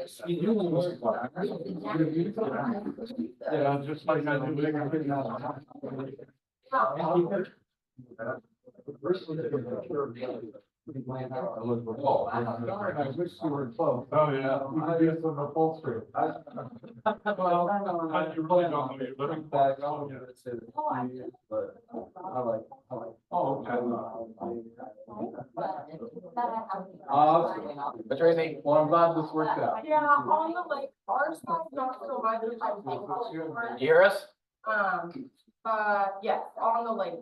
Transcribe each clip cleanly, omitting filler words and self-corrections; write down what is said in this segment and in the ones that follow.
So you're Yeah, just like I do. I wish you were close. Oh, yeah. You could do some upholstery. Well, you really don't know you're living back. But I like. Oh, okay. Tracy, well, I'm glad this worked out. Yeah, on the lake, our side, not so much. You hear us? Yes, on the lake.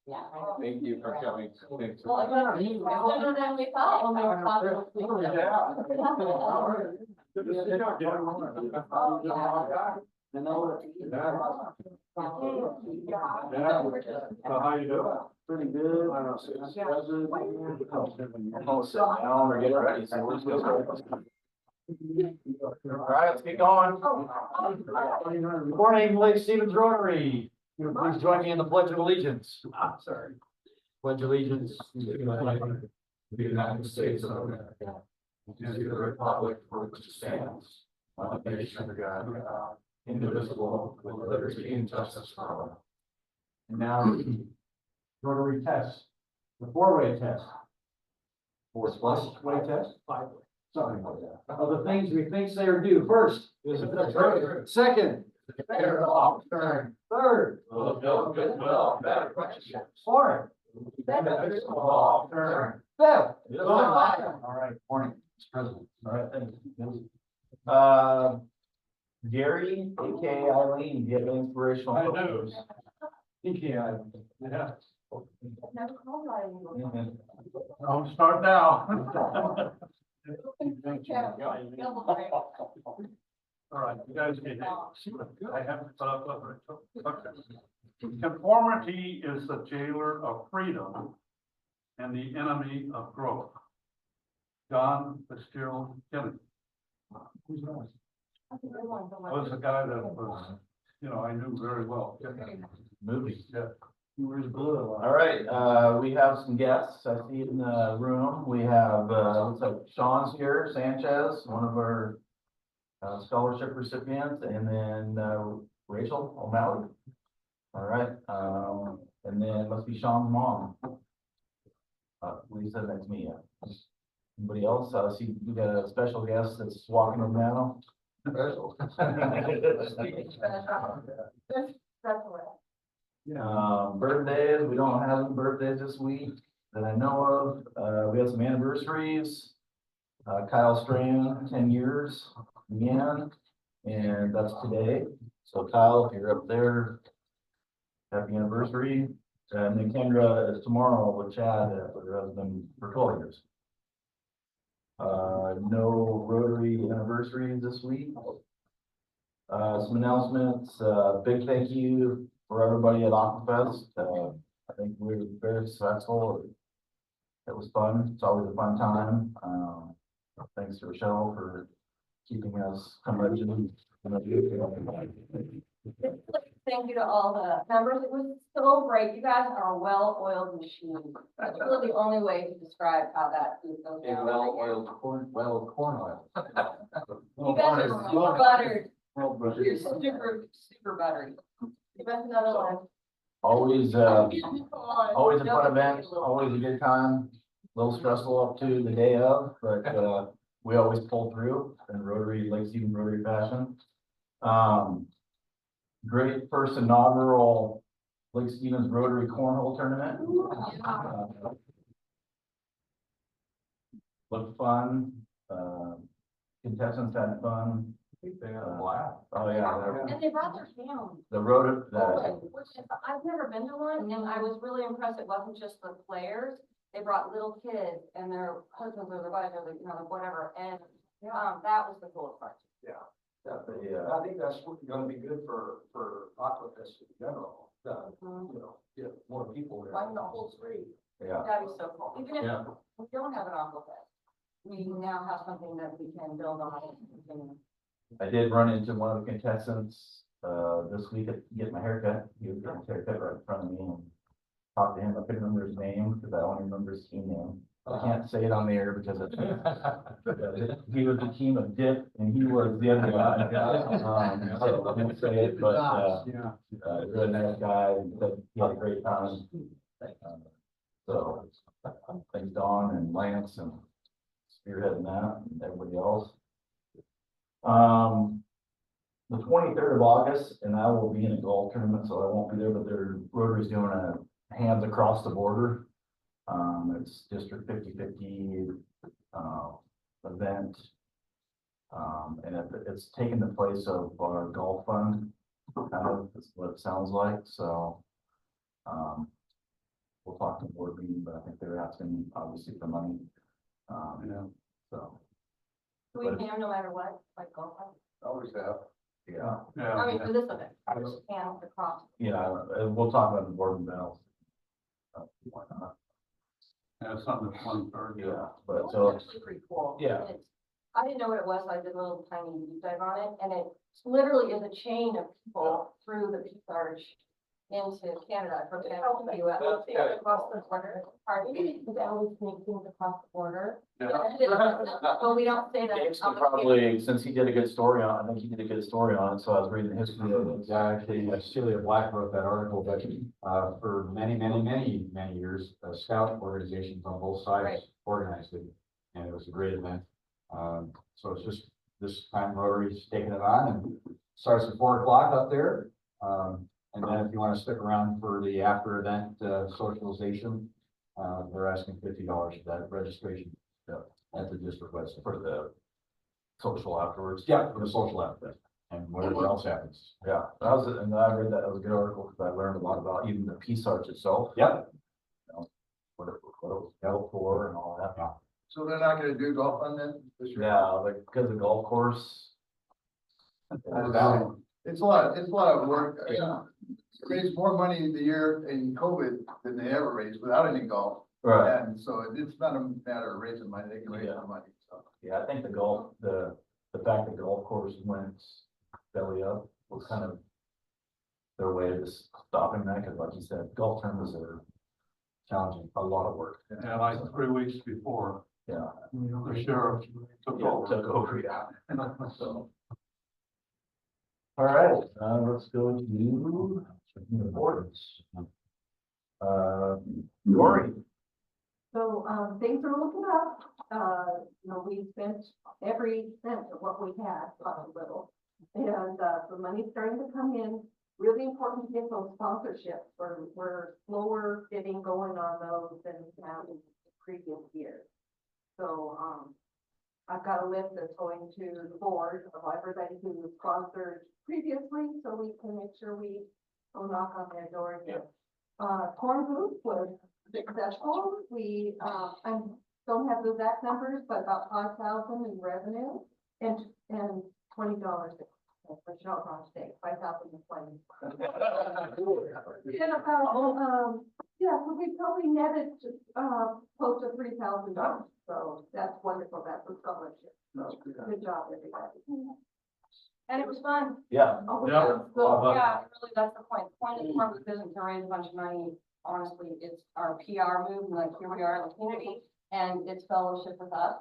Yeah. Thank you for coming. Thanks. Well, sooner than we thought when we were talking. So how you doing? Pretty good. Almost sitting down, we're getting ready, so we're just gonna. All right, let's get going. Good morning, Lake Stevens Rotary. Please join me in the Pledge of Allegiance. Sorry. Pledge allegiance to the United States of America, and to the republic for which it stands, one nation under God, indivisible, with liberty and justice for all. And now, Rotary test, the four-way test. Four-way test? Five-way. Something like that. Of the things we think they are due. First, is it second? Third. Fourth. Fifth. All right, morning, Mr. President. All right, thank you. Gary, aka Eileen, do you have an inspirational? I do. Yeah. I'll start now. All right, you guys can see what I have. Conformity is the jailer of freedom and the enemy of growth. John Fitzgerald Kennedy. Who's that? Was a guy that was, I knew very well. Movie. Yeah. He was blue. All right, we have some guests. I see in the room. We have, looks like Sean's here, Sanchez, one of our scholarship recipients, and then Rachel O'Malley. All right, and then must be Sean's mom. Lisa, next to me. Anybody else? I see we got a special guest that's walking in now. Special. Birthdays, we don't have any birthdays this week that I know of. We have some anniversaries. Kyle Strand, 10 years again, and that's today. So Kyle, if you're up there, happy anniversary. And then Kendra is tomorrow with Chad, with her husband for 12 years. No Rotary anniversaries this week. Some announcements, big thank you for everybody at Aquafest. I think we were very successful. It was fun. It's always a fun time. Thanks to Rochelle for keeping us curmudgeon. Thank you to all the members. It was so great. You guys are a well-oiled machine. That's really the only way to describe how that food goes A down. well-oiled corn oil. You guys are so buttered. Well, but You're it's super buttery. Give us another one. always, Come on. always a fun Don't event, wait a little. always a good time, a little stressful up to the day of, but, we always pull through in Rotary, Lake Stephen Rotary fashion. Great first inaugural Lake Stevens Rotary Cornhole Tournament. Looked fun, contestants had fun. They had a blast. Oh, yeah, And they brought their families. the road, Which is, I've never been to one, and I was really impressed. It wasn't just the players. They brought little kids and their husbands or their wives or, whatever, and, that was the coolest part. I think that's gonna be good for Aquafest in general, get more people there. Like the whole street. Yeah, That'd be so cool. Even if yeah, we don't have an aquafest, we now have something that we can build on. I did run into one of the contestants, this week at get my haircut, he was getting his haircut right in front of me and talked to him, I couldn't remember his name, because I only remember his team name. I can't say it on the air because it's, he was the team of Dip and he was the other guy. So I won't say it, but, really nice guy, and said he had a great time. So, thanks Don and Lance and spearheading that and everybody else. The 23rd of August, and I will be in a golf tournament, so I won't be there, but their Rotary's doing a hands across the border. It's District 50/50 event. And it's taking the place of our golf fund, kind of, is what it sounds like, so. We'll talk to the board meeting, but I think they're asking obviously for money. So, Do we can no matter what, like golf? always have. Yeah, I mean, for this event, just hands across. yeah, we'll talk about the board and bells. Why not? Yeah, something that's 1:30. Yeah, but It's so, actually pretty cool. Yeah. It's- I didn't know what it was, so I did a little tiny deep dive on it, and it literally is a chain of people through the Peace Arch into Canada, from Canada to the US. Across the border. Pardon me? They always make things across the border. But we don't say that. James can probably, since he did a good story on, I think he did a good story on it, so I was reading the history of it. Yeah, actually, Celia Black wrote that article, but, for many years, scout organizations on both Right. sides organized it, and it was a great event. So it's just, this time Rotary's taking it on, and starts at 4 o'clock up there. And then if you want to stick around for the after event, socialization, they're asking $50 for that registration. At the district website. For the social afterwards. Yeah, for the social after, and whatever else happens. Yeah, that was, and I read that, was a good article, because I learned a lot about even the Peace Arch itself. Yep. What it was built for and all that. So they're not gonna do golf on then this year? Yeah, like, because the golf course. It's a lot of work. Raise more money in the year in COVID than they ever raised without any golf. Right, And so it's not a matter of raising money, they can raise Yeah. the money, so. yeah, I think the golf, the fact that golf course went belly up was kind of their way of just stopping that, because like you said, golf tournaments are challenging, a lot of work. And like 3 weeks before, Yeah. the sheriff took over. Took over, yeah. So. All right, let's go to reports. Lori. So, things are looking up, we spent every cent of what we had, plus a little. And, the money's starting to come in, really important to get those sponsorships, we're slower getting going on those than we have in previous years. So, I've got a list that's going to the board of everybody who was sponsored previously, so we can make sure we go knock on their door again. Corn Booth was successful. We, I don't have the exact numbers, but about 5,000 in revenue and $20 for Shelton Steak, 5,020. And about, Yeah, so we probably netted, close to $3,000, so that's wonderful, that's a scholarship, so good job, everybody. And it was fun. Yeah. Oh, Yeah. So, yeah, really, that's the point. The point of the Farmers isn't to raise a bunch of money. Honestly, it's our PR move, and like, here we are in the community, and it's fellowship with us.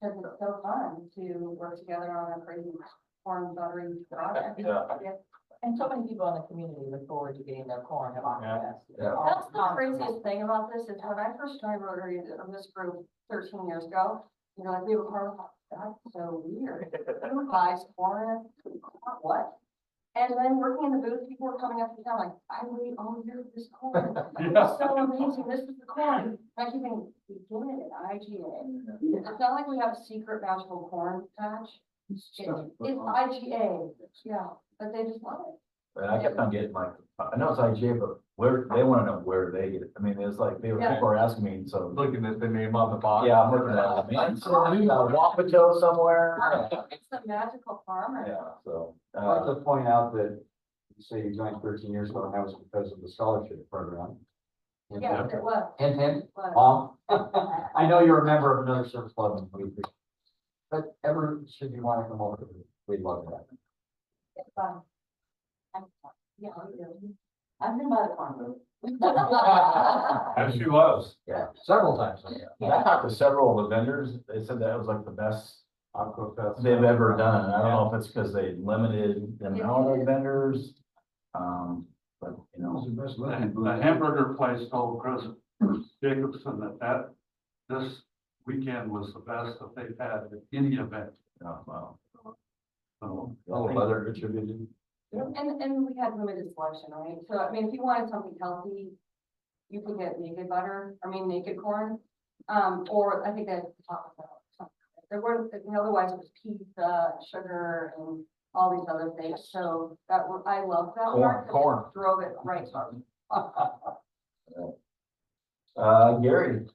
Because it's so fun to work together on a crazy corn buttery project. Yeah. And so many people in the community look forward to getting their corn at Aquafest. Yeah. That's the craziest thing about this, is when I first joined Rotary of this group 13 years ago, you know, like, we were part of, that's so weird. Who buys corn? What? And then working in the booth, people were coming up to town like, I wait all year for this corn. It's so amazing, this is the corn. I keep thinking, we get it at IGA. It's not like we have a secret magical corn patch. It's IGA, yeah, but they just love it. And I kept on getting like, I know it's IGA, but where, they wanna know where they get it. I mean, it's like, people Yeah. are asking me, so. Looking at the name on the box. Yeah, I'm looking at it. I mean, it's Wapato somewhere. It's the magical farmer. Yeah, so, I'd like to point out that, you say you joined 13 years ago, and that was because of the scholarship program. Hint, Yes, it was. hint, hint, But Mom. I know you're a member of another service club, and we appreciate it. But ever, should you want to come over, we'd love that. it's fun. Yeah, we do. I've been by the farm booth. Yes, she was. yeah, several times. I talked to several of the vendors. They said that was like the best Aquafest. they've ever done. I don't know if it's because they limited the amount of vendors. But you know. The hamburger place told Chris Jacobson that this weekend was the best that they've had at any event. Wow. So, Weather attributed. And we had limited selection, right? So, I mean, if you wanted something healthy, you could get naked butter, naked corn. Or I think that there were, otherwise it was pizza, sugar, and all these other things. So I love that part. 'cause it Corn. Drove it right to our Gary,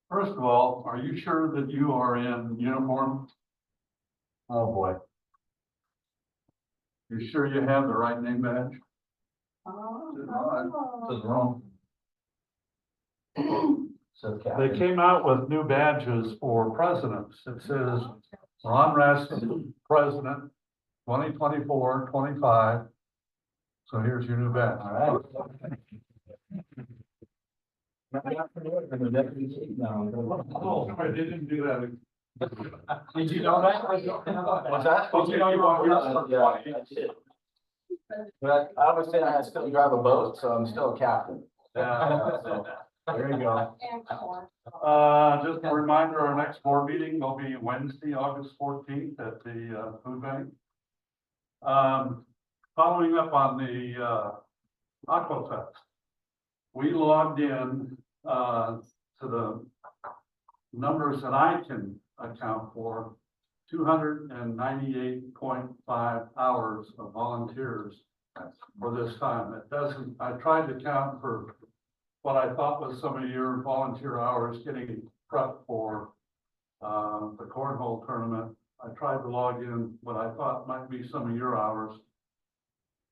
first of all, are you sure that you are in uniform? Oh, boy. You sure you have the right name badge? says wrong. Says They Captain. came out with new badges for presidents. It says Ron Rasmussen, President, 2024-25. So here's your new badge. All right. Oh, sorry, they didn't do that. Did you know that? What's that? Did you know you want? Yeah, I did. But I was saying I still drive a boat, so I'm still a captain. So, there you go. And corn. Just a reminder, our next board meeting will be Wednesday, August 14th at the food bank. Following up on the Aquafest, we logged in to the numbers that I can account for, 298.5 hours of volunteers for this time. It doesn't, I tried to count for what I thought was some of your volunteer hours getting prepped for the cornhole tournament. I tried to log in what I thought might be some of your hours.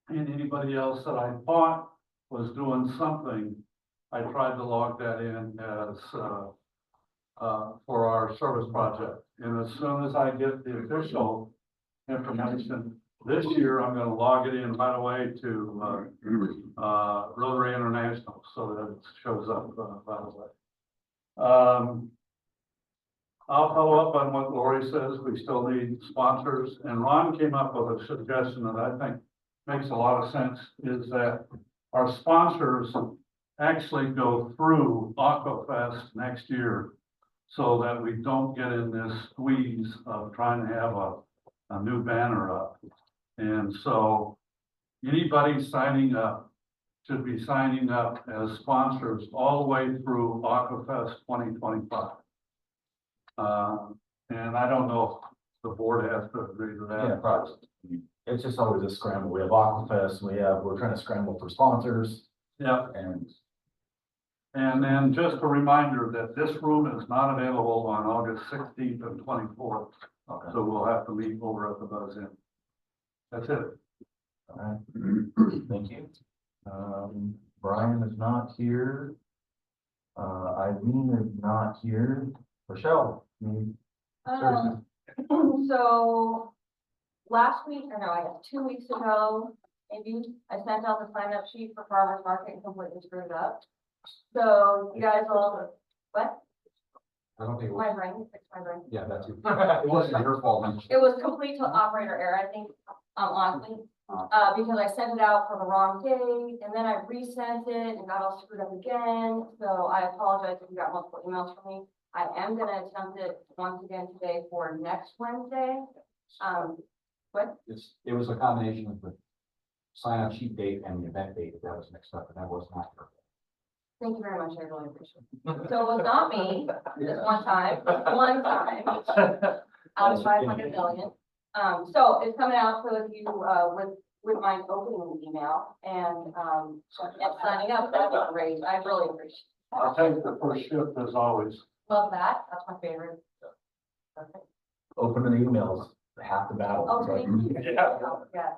And anybody else that I thought was doing something, I tried to log that in as for our service project. And as soon as I get the official information, this year, I'm gonna log it in right away to Rotary International, so that it shows up right away. I'll follow up on what Lori says. We still need sponsors, and Ron came up with a suggestion that I think makes a lot of sense, is that our sponsors actually go through Aquafest next year, so that we don't get in this squeeze of trying to have a new banner up. And so anybody signing up should be signing up as sponsors all the way through Aquafest 2025. And I don't know if the board has to agree to that. Yeah, probably. It's just always a scramble. We have Aquafest, we're trying to scramble for sponsors Yeah, and and then just a reminder that this room is not available on August 16th and 24th. okay, So we'll have to meet over at the Buzz Inn. That's it. all right. Thank you. Brian is not here. Eileen is not here. Rochelle, Um, so last week, or no, I guess 2 weeks ago, maybe I sent out the sign up sheet for farmer's market and completely screwed it up. So you guys all, what? I don't think, My brain, fix my brain. yeah, that's it. It wasn't your fault. It was complete to operator error, I think, honestly, because I sent it out for the wrong date, and then I resent it and got all screwed up again. So I apologize if you got multiple emails from me. I am gonna attempt it once again today for next Wednesday. What? It was a combination of the sign up sheet date and the event date that was mixed up, and that was not correct. Thank you very much, I really appreciate it. So it was not me, this one time, out of 500 million. So it's coming out, so if you, with my opening email and signing up, that'd be great, I really appreciate it. I'll take the first shift as always. Love that, that's my favorite. Perfect. open the emails, half the battle. Oh, thank you. Yeah. Yeah.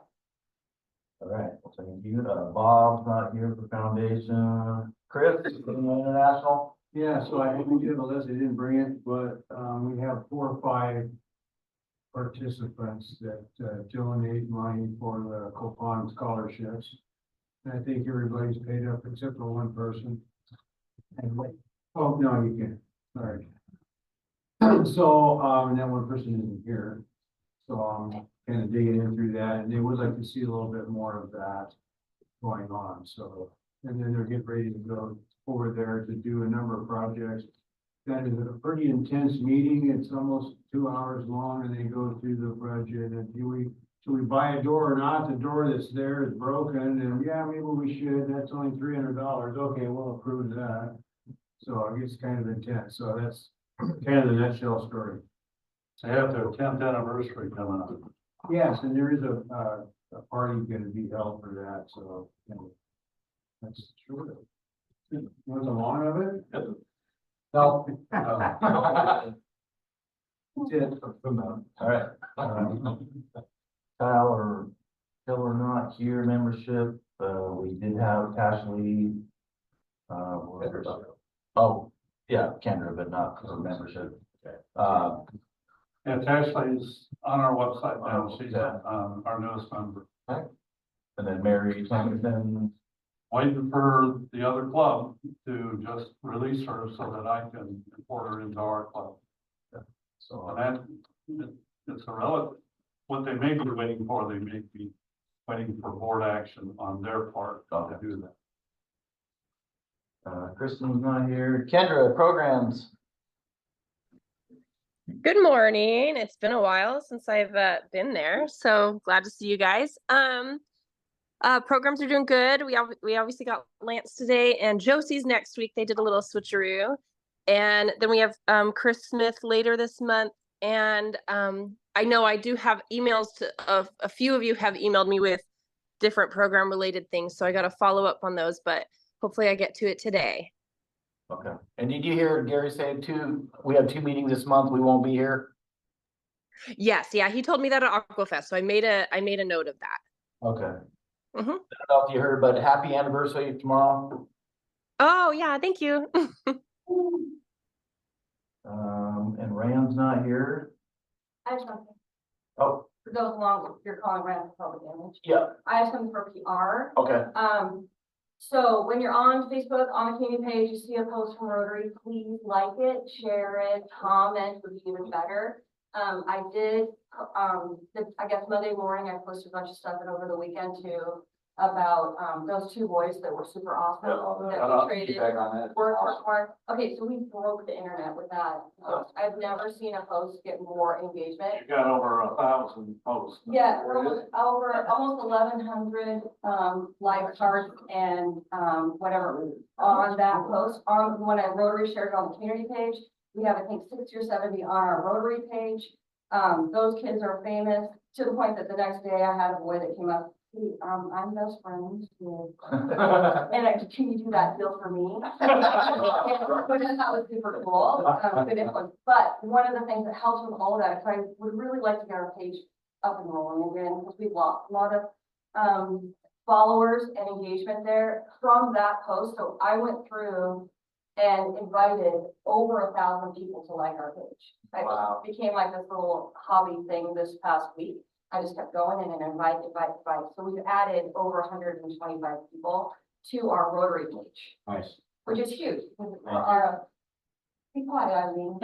All right, thank you. Bob's not here for foundation. Chris, international? Yeah, so I didn't get a list, I didn't bring it, but, we have 4 or 5 participants that, donate money for the Copan scholarships. And I think everybody's paid up except for one person. Oh, no, you can't, sorry. So, and that one person isn't here. So I'm kind of digging in through that, and they would like to see a little bit more of that going on, so. And then they're getting ready to go over there to do a number of projects. That is a pretty intense meeting. It's almost 2 hours long, and they go through the budget and should we buy a door or not? The door that's there is broken, and yeah, maybe we should. That's only $300. Okay, we'll approve that. So it gets kind of intense. So that's kind of the nutshell story. They have their 10th anniversary coming up. Yes, and there is a party gonna be held for that, so, you know, that's true. Was the long of it? No. That's it. All right. Kyle or Phil are not here, membership, we did have Ashley. Oh, yeah, Kendra, but not for membership. And Ashley's on our website now, Oh, she's yeah. our newest member. And then Mary Clemson. Waiting for the other club to just release her so that I can import her into our club. So, And that, it's irrelevant. What they may be waiting for, they may be waiting for board action on their part to do that. Kristen's not here. Kendra, programs. Good morning. It's been a while since I've been there, so glad to see you guys. Programs are doing good. We obviously got Lance today, and Josie's next week. They did a little switcheroo, and then we have Chris Smith later this month. And I know I do have emails to a few of you have emailed me with different program related things, so I got to follow up on those, but hopefully I get to it today. Okay. And did you hear Gary say we have 2 meetings this month, we won't be here? Yes, yeah, he told me that at Aquafest, so I made a note of that. Okay. Mhm. I don't know if you heard, but happy anniversary tomorrow. Oh yeah, thank you. And Rand's not here. I have something, Oh, for those along, you're calling around for public image. yeah, I have something for PR. okay. So when you're on Facebook, on the community page, you see a post from Rotary, please like it, share it, comment would be even better. I did, I guess Monday morning, I posted a bunch of stuff and over the weekend too, about, those 2 boys that were super awesome. That we traded. Work. Okay, so we broke the internet with that. I've never seen a post get more engagement. You got over 1,000 posts. Yeah, over almost 1,100 like hearts and whatever on that post. On when I Rotary shared it on the community page, we have I think 60 or 70 on our Rotary page. Those kids are famous to the point that the next day I had a boy that came up. "Hey, I'm best friends with," and can you do that deal for me? Which I thought was super cool. Good influence. But one of the things that helps with all of that, because I would really like to get our page up and rolling again, because we've lost a lot of followers and engagement there from that post. So I went through and invited over 1,000 people to like our page. Wow. It became like this little hobby thing this past week. I just kept going and then invite. So we've added over 125 people to our Rotary page, Nice. which is huge. Be quiet, I mean.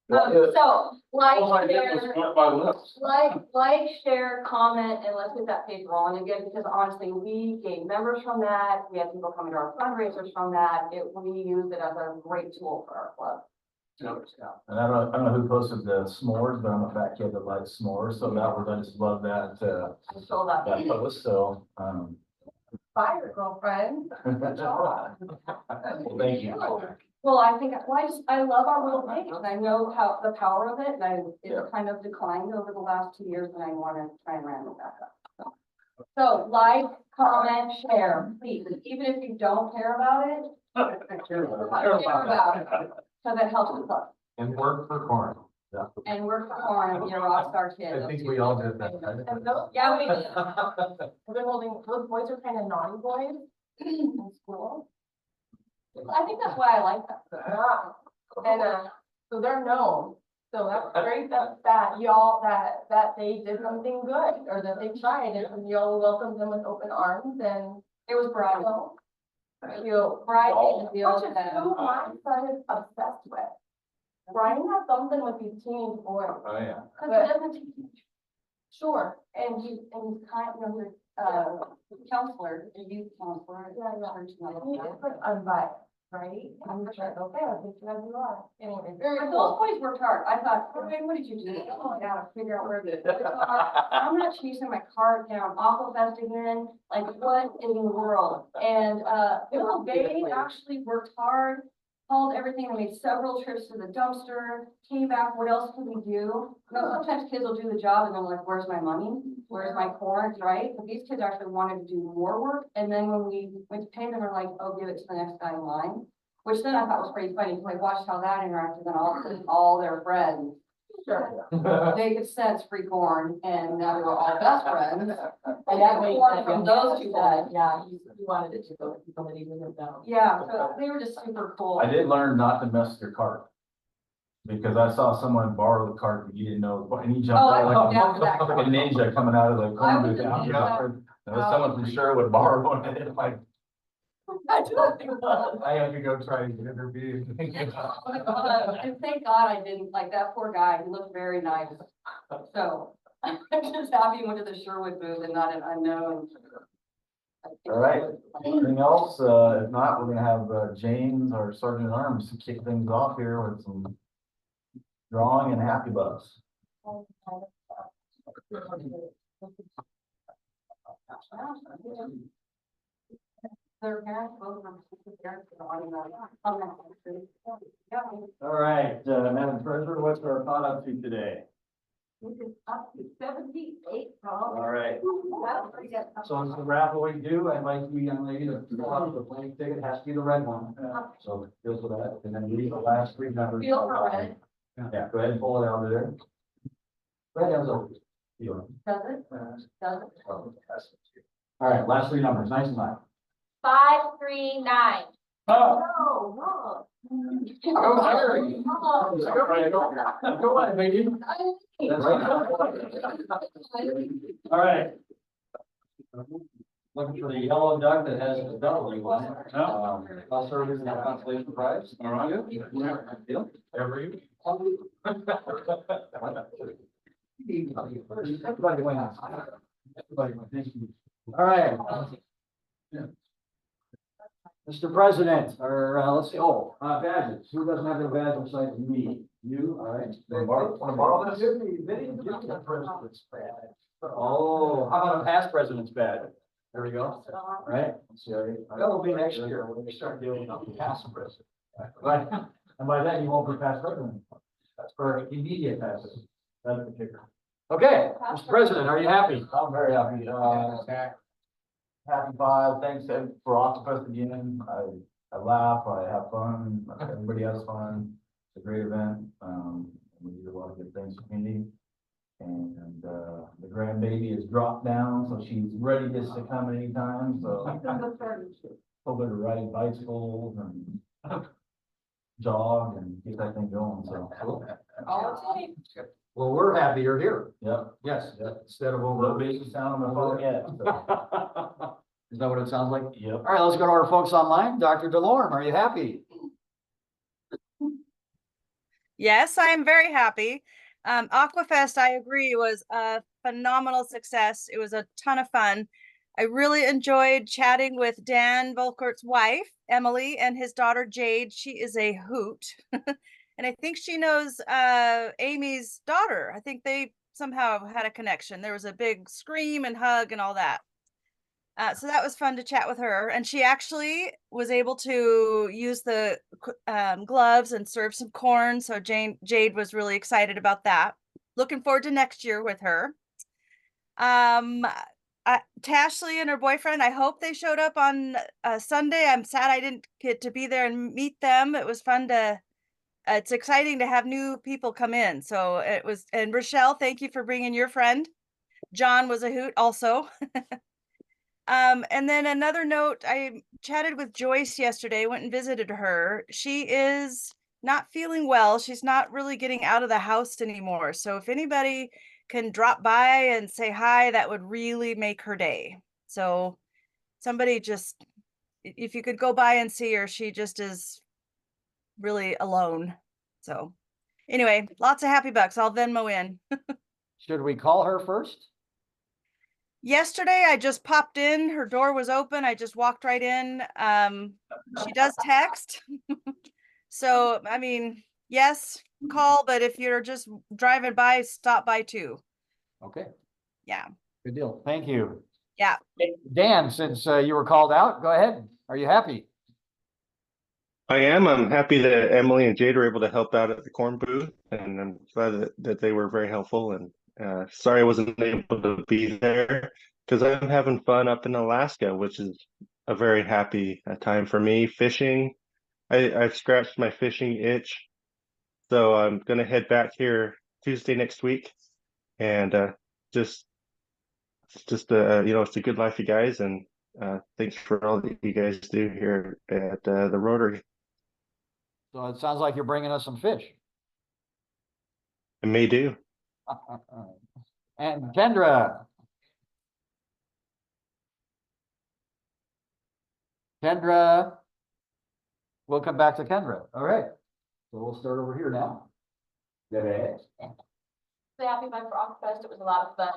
So, like, share, share, comment, and let's get that page rolling again, because honestly, we gained members from that. We had people coming to our fundraisers from that. We use it as a great tool for our club. And I don't know who posted the s'mores, but I'm a fat kid that likes s'mores, so I just love that, I saw that. that post, so, Fire, girlfriend. well, thank you. Well, I think, I love our little page, and I know how, the power of it, and it's kind of declined over the last 2 years, and I wanna try and ramp it back up. So, like, comment, share, please, even if you don't care about it, care about it, because it helps the club. And work for corn. Yeah. And we're for be a rock star kid. I think we all did that, right? And those, yeah, we did. I've been holding, those boys are kind of naughty boys in school. I think that's why I like that. Yeah, and, so they're known, so that's great that y'all, that they did something good, or that they tried, and y'all welcomed them with open arms, and It was Brian. Brian, Brian, the deal which with is them. who my son is obsessed with. Brian has something with these teenage boys. Oh, yeah. Cause he doesn't teach. Sure, and he's kind of, counselor, a youth counselor. Yeah, yeah. He is like unbiased, right? I'm just like, okay, I'll get you as you are. Anyway, very But those cool. boys worked hard. I thought, okay, what did you do? Oh, I gotta figure out where to. I'm not chasing my car down Aquafest again, like what in the world? And, they actually worked hard, hauled everything, and made several trips to the dumpster, came back, what else can we do? You know, sometimes kids will do the job and they're like, where's my money? Where's my corn, right? But these kids actually wanted to do more work, and then when we went to pay them, they're like, oh, give it to the next guy in line. Which then I thought was pretty funny, because I watched how that interacted, and all their friends. Sure. They could sense free corn, and now they were all best friends. And that makes corn sense. from those two guys. Yeah, he wanted it to go to people that he didn't know. Yeah, so they were just super cool. I did learn not to mess with your cart. Because I saw someone borrow the cart that you didn't know, and he jumped Oh, I out looked down for that like cart. a ninja coming out of the I corn was booth. just thinking that. There was someone from Sherwood borrowing it, and like, I don't think so. I had to go try to interview. And thank God I didn't, like, that poor guy, he looked very nice. So, I'm just happy he went to the Sherwood booth and not an unknown. All right, anything else? If not, we're gonna have James, our Sergeant at Arms, to kick things off here with some drawing and happy bucks. Their parents, both of them, parents, All right, Madam Treasurer, what's our thought up to today? It is up to 78 dollars. All right. So it's the raffle we do. I'd like you young lady to fill out the blank ticket. It has to be the red one. So feel for that. And then read the last three numbers. Feel for red. Yeah, go ahead and pull it out of there. Red has a. Does it? Does it? All right, last three numbers, nice and light. 539. Oh, Oh, wrong. go Harry. Go on, baby. That's right. All right. Looking for the yellow duck that has the double eagle on it. I'll serve as the consolation prize. All right. Every. Everybody went out. Everybody went, thank you. All right. Mr. President, or let's see, badges. Who doesn't have their badge besides me? You, all right. Want to borrow this? Oh, how about a past president's badge? There we go. All right. Let's see. That'll be next year when we start dealing with the past president. Right. And by then you won't be past president. That's for immediate passes. That's the kicker. Okay, Mr. President, are you happy? I'm very happy. Happy 5, thanks for Octopus again. I laugh, I have fun, everybody has fun. It's a great event. We do a lot of good things for the community. And, the grandbaby is dropped down, so she's ready just to come anytime, so. Hoping to ride bicycles and jog and get that thing going, so. All it takes. Well, we're happy you're here. Yep. Yes, instead of over busy sound on the phone. Yeah. Is that what it sounds like? Yep. All right, let's go to our folks online. Dr. DeLorme, are you happy? Yes, I am very happy. Aquafest, I agree, was a phenomenal success. It was a ton of fun. I really enjoyed chatting with Dan Volkert's wife, Emily, and his daughter Jade. She is a hoot. And I think she knows Amy's daughter. I think they somehow had a connection. There was a big scream and hug and all that. So that was fun to chat with her. And she actually was able to use the gloves and serve some corn. So Jade was really excited about that. Looking forward to next year with her. Tashley and her boyfriend, I hope they showed up on Sunday. I'm sad I didn't get to be there and meet them. It was fun to, it's exciting to have new people come in. So it was, and Rochelle, thank you for bringing your friend. John was a hoot also. And then another note, I chatted with Joyce yesterday, went and visited her. She is not feeling well. She's not really getting out of the house anymore. So if anybody can drop by and say hi, that would really make her day. So somebody just, if you could go by and see her, she just is really alone. So anyway, lots of happy bucks. I'll Venmo in. Should we call her first? Yesterday, I just popped in. Her door was open. I just walked right in. She does text. So, I mean, yes, call, but if you're just driving by, stop by too. Okay, Yeah. good deal. Thank you. Yeah. Dan, since you were called out, go ahead. Are you happy? I am. I'm happy that Emily and Jade were able to help out at the corn booth, and I'm glad that they were very helpful. And sorry I wasn't able to be there because I'm having fun up in Alaska, which is a very happy time for me. Fishing, I've scratched my fishing itch, so I'm gonna head back here Tuesday next week, and it's a good life, you guys, and thanks for all that you guys do here at the Rotary. So it sounds like you're bringing us some fish. I may do. And Kendra. We'll come back to Kendra. All right. So we'll start over here now. The Happy Bug for Aquafest, it was a lot of fun,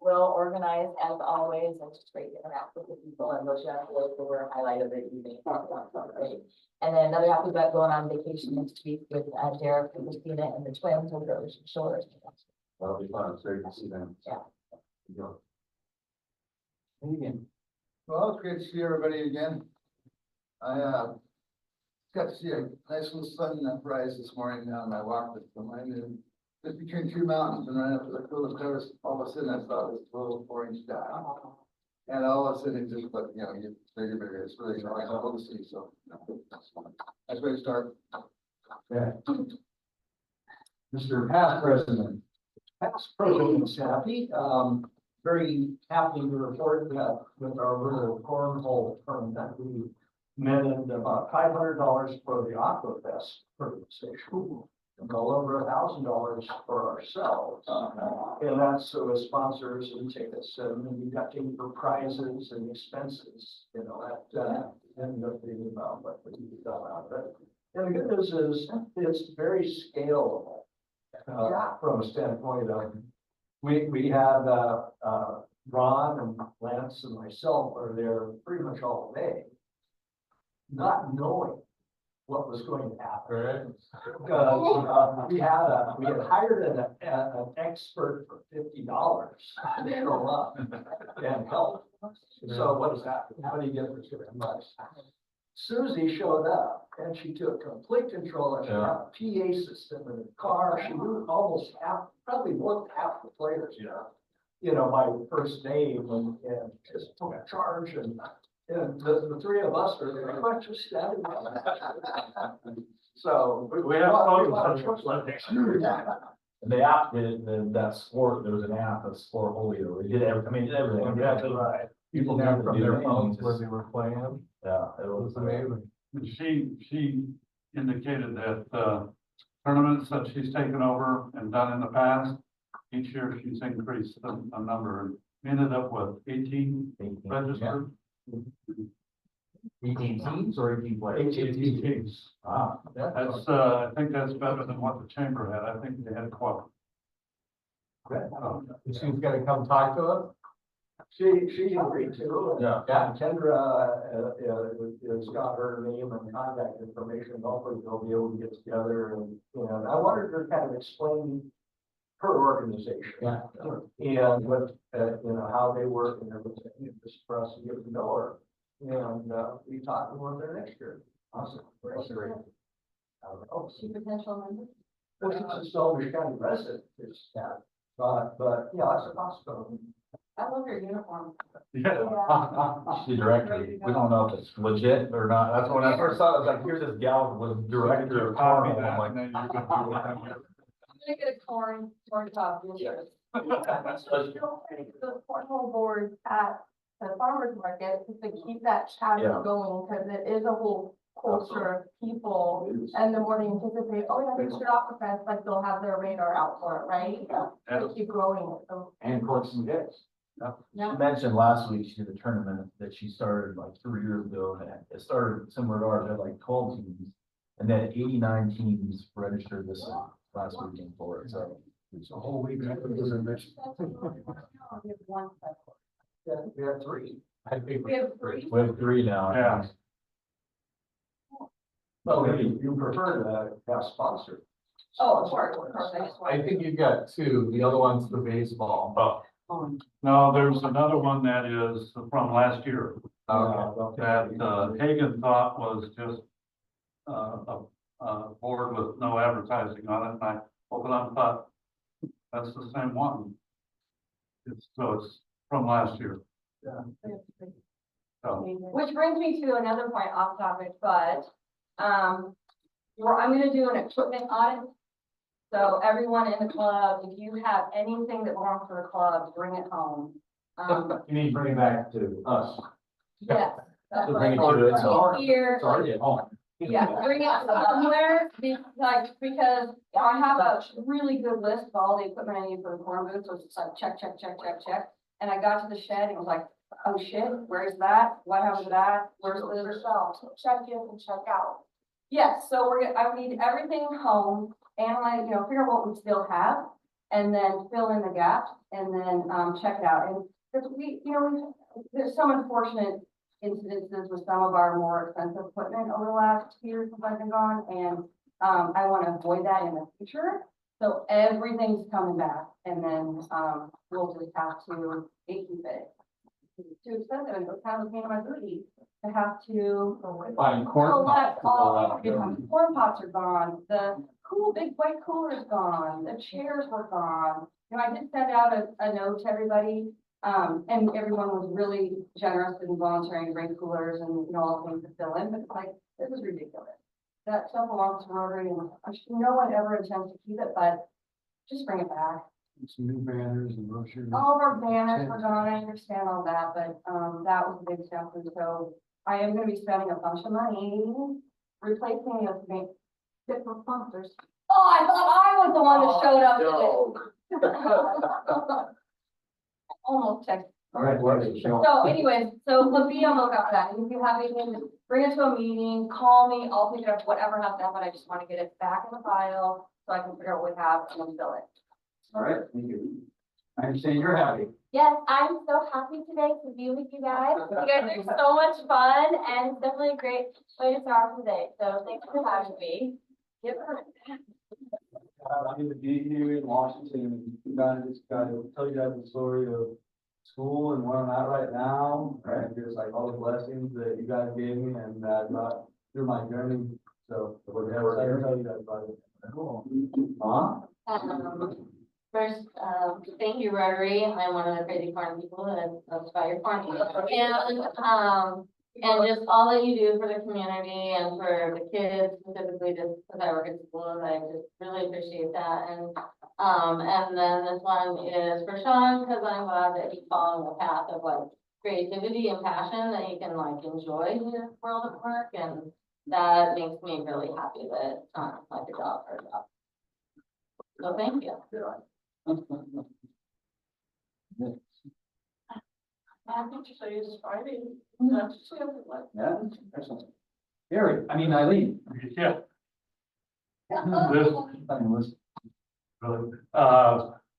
well organized as always, and just great to interact with the people, and those young boys were a highlight of the evening. Great. And then another Happy Bug going on vacation next week with Derek and Christina and the twins over at Ocean Shores. That'll be fun. It's great to see them. Yeah. Well, it's great to see everybody again. I got to see a nice little sunrise this morning on my walk with them. I mean, just between two mountains and right up to the coolest covers, all of a sudden I saw this little orange dot. And all of a sudden it just, but you know, you bigger, bigger, it's really cool to see, so. That's where to start. Yeah. Mr. Past President. Past President Staffy, very happy to report that with our little cornhole firm that we netted about $500 for the Aquafest station. And well over $1,000 for ourselves. And that's with sponsors and tickets, and we got to for prizes and expenses, you know, that ended up being about what we got out of it. And the good news is it's very scalable. From a standpoint of, we had Ron and Lance and myself are there pretty much all day, not knowing what was going to happen. Because we had hired an expert for $50 to show up and help. So what does that? How do you get this much? Susie showed up and she took complete control of a PA system in the car. She knew almost half, probably more than half the players, you know, my first name and just took charge and the three of us were very much just standing there. So we have a lot of choice. And the app did, that sport, there was an app, of Sportfolio, they did everything, I mean, did everything. Yeah, right. People Yeah, never from do their phones anything, where just- they were playing. Yeah, it It was was amazing. She indicated that, tournaments that she's taken over and done in the past, each year she's increased a number and ended up with 18 registered. 18 teams or 18 players? 18 teams. Wow. That's, I think that's better than what the chamber had. I think they had 12. She's gonna come talk to us? She agreed to. Yeah. Kendra, has got her name and contact information, hopefully they'll be able to get together and I wanted her to kind of explain her organization. Yeah. And what, how they work and everything, just for us to get to know her. And, we talked about there next year. Awesome. That's great. She potential member. Well, she's a Stone County resident, it's, but, yeah, that's a possibility. I love your uniform. Yeah. She's the director. We don't know if it's legit or not. That's when I first saw it, I was like, here's this gal was director of Copy cornhole. that, I'm like, and then you're gonna do whatever. I'm gonna get a corn top. The cornhole board at the farmer's market, is to keep that chatter Yeah. going, because it is a whole culture of people. And the more they anticipate, oh yeah, they shoot off the fence, like they'll have their radar out for it, right? To keep growing, so, and courts and gates. yeah. She mentioned last week, she did a tournament that she started like 3 years ago, and it started similar to ours, had like 12 teams. And then 89 teams registered this last weekend for it, so. It's a whole week. After the mission. We have one. We have three. I think We have three. we have 3 now. Yeah. Well, maybe you prefer to have sponsored. Oh, of course, I just I want. think you've got 2, the other one's the baseball. No, there's another one that is from last year that, Hagan thought was just, a board with no advertising on it, and I opened up and thought, that's the same one. It's from last year. So, Which brings me to another point off topic, but, I'm gonna do an equipment audit. So everyone in the club, if you have anything that belongs to the club, bring it home. You need to bring it back to us. Yes. that's So what bring it I to it. thought. Here, It's already at home. yeah, bring it somewhere, because I have a really good list of all the equipment I need for the corn booth, so it's just like check, check, check, check, check. And I got to the shed and it was like, oh shit, where's that? What happened to that? Where's the other shelf? Check in and check out. Yes, so I need everything home, analyze, figure out what we still have, and then fill in the gaps, and then, check it out. And because there's some unfortunate incidences with some of our more expensive equipment over the last 2 years since I've been gone, and, I want to avoid that in the future. So everything's coming back, and then, we'll just have to gatekeep it. It's too expensive, and it's kind of a pain in my booty to have to. Buying corn collect pops. all everything. Corn pots are gone, the big white cooler is gone, the chairs were gone. I did send out a note to everybody, and everyone was really generous and volunteering to bring coolers and, all the things to fill in, but it's like, this is ridiculous. That stuff belongs to Rotary, and no one ever intends to keep it, but just bring it back. Some new banners and brochures. All of our banners were gone, I understand all that, but, that was a big step, and so I am gonna be spending a bunch of money replacing this thing. Fit for sponsors. Oh, I thought I was the one that showed up today. Almost texted. All right, So anyways, so be on the lookout for that, and if you have anything, bring it to a meeting, call me, I'll pick it up, whatever has to happen, I just wanna get it back in the file, so I can figure out what we have and then fill it. All right, thank you. I understand you're happy. Yes, I'm so happy today to be with you guys. You guys are so much fun and it's definitely a great way to start the day. So thanks for having me. Yep. I'm gonna be here in Washington, and just kind of tell you guys the story of school and where I'm at right now, and just like all the blessings that you guys gave me and that I got through my journey. So, whatever, I can tell you guys about it. Huh? First, thank you, Rotary. I'm one of the crazy farm people that loves about your farm. And, And just all that you do for the community and for the kids specifically, just because I work at schools, I just really appreciate that. And then this one is for Sean, because I'm glad that he's following the path of like creativity and passion, that he can like enjoy his world of work, and that makes me really happy that it's not like a job or a job. So thank you. Happy to say it's Friday. Yeah, excellent. Eileen. Yeah.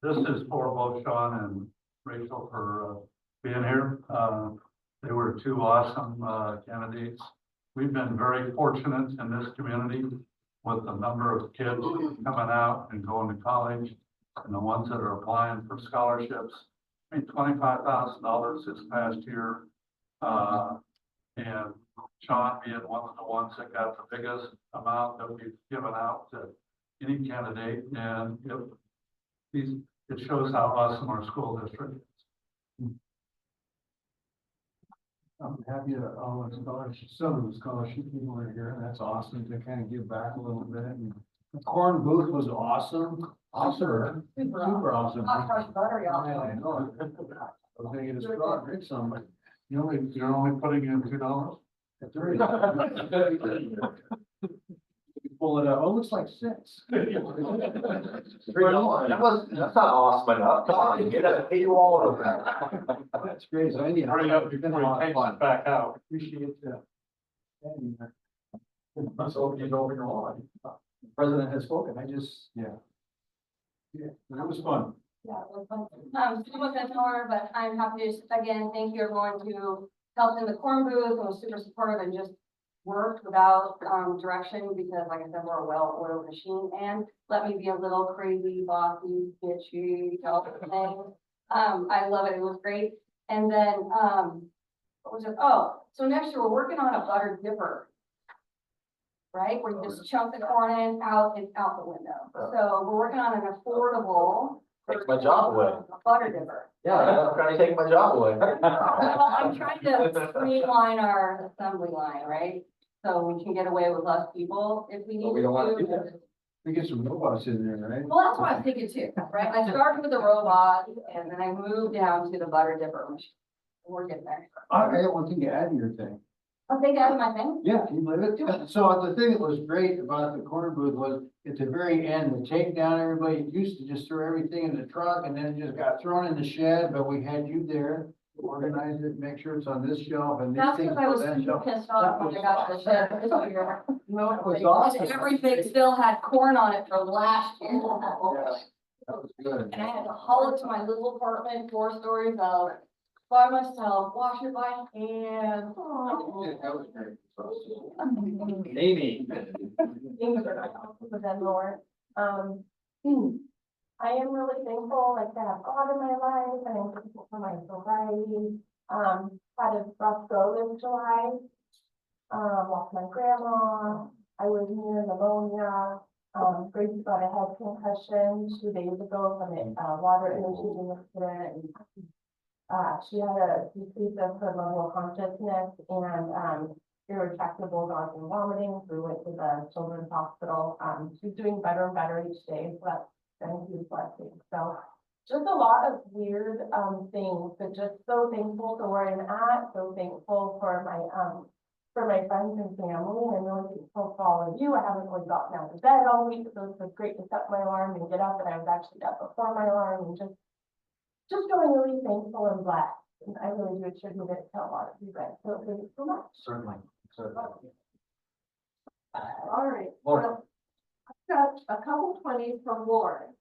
This is for both Sean and Rachel for being here. They were two awesome candidates. We've been very fortunate in this community with the number of kids coming out and going to college, and the ones that are applying for scholarships. I mean, $25,000 this past year. And Sean being one of the ones that got the biggest amount that we've given out to any candidate, and it shows how awesome our school district is. I'm happy that all the scholarships, some of the scholarship people are here, and that's awesome to kind of give back a little bit. And the corn booth was awesome. Awesome. Super awesome. Hot fresh butter, y'all. I know. I was gonna get a straw, drink some, but You're only putting in $2? that's all right. Pull it out. Oh, it looks like 6. That's not awesome enough. Come on, you gotta pay you all of that. That's great. So anyhow, Hurry up it's before been a lot he of takes fun. it back out. Appreciate that. Let's hope you know your line. President has spoken. Yeah, but it was fun. Yeah, it was fun. Still with more, but I'm happy to, again, thank you everyone who helped in the corn booth and was super supportive and just worked without, direction, because like I said, we're a well-oiled machine, and let me be a little crazy, bossy, bitchy, all the things. I love it. It was great. And then, what was it? Oh, so next year we're working on a butter dipper. Right, where you just chunk the corn in, it's out the window. So we're working on an affordable. Takes my job away. Butter dipper. Yeah, I'm trying to take my job away. Well, I'm trying to streamline our assembly line, right? So we can get away with less people if we need But we don't wanna to. do that. We get some robots in there, right? Well, that's what I was thinking too, right? I started with the robot and then I moved down to the butter dipper machine. We're getting there. I got one thing to add to your thing. I'll take that in my thing. Yeah, can you believe it? So the thing that was great about the corner booth was at the very end, the takedown, everybody used to just throw everything in the truck and then it just got thrown in the shed, but we had you there. Organize it, make sure it's on this shelf and these That's things. because I go was that super shelf. pissed off when I got to the shed this year. No, it was awesome. Everything still had corn on it from last year. Yeah, that was good. And I had to haul it to my little apartment, 4 stories out by myself, wash it by hand. Yeah, that was great. Amy. Things are not helpful with them more. I am really thankful, like, to have God in my life, and I'm thankful for my sobriety. Had a rough go this July. Lost my grandma. I was near pneumonia. Grace got a head concussion 2 days ago from a water infusion incident. And she had a decrease of her level of consciousness and irretractable nausea and vomiting. So we went to the children's hospital. She's doing better and better each day, so that's been a huge blessing. So just a lot of weird things, but just so thankful for where I'm at, so thankful for my friends and family, and I'm really thankful for all of you. I haven't really gotten out of bed all week, so it's great to set my alarm and get up, and I was actually up before my alarm, and just feeling really thankful and blessed. And I really do attribute it to a lot of you guys, so thank you so much. Certainly. All right. Lauren. Well, I've got a couple 20s from Lauren.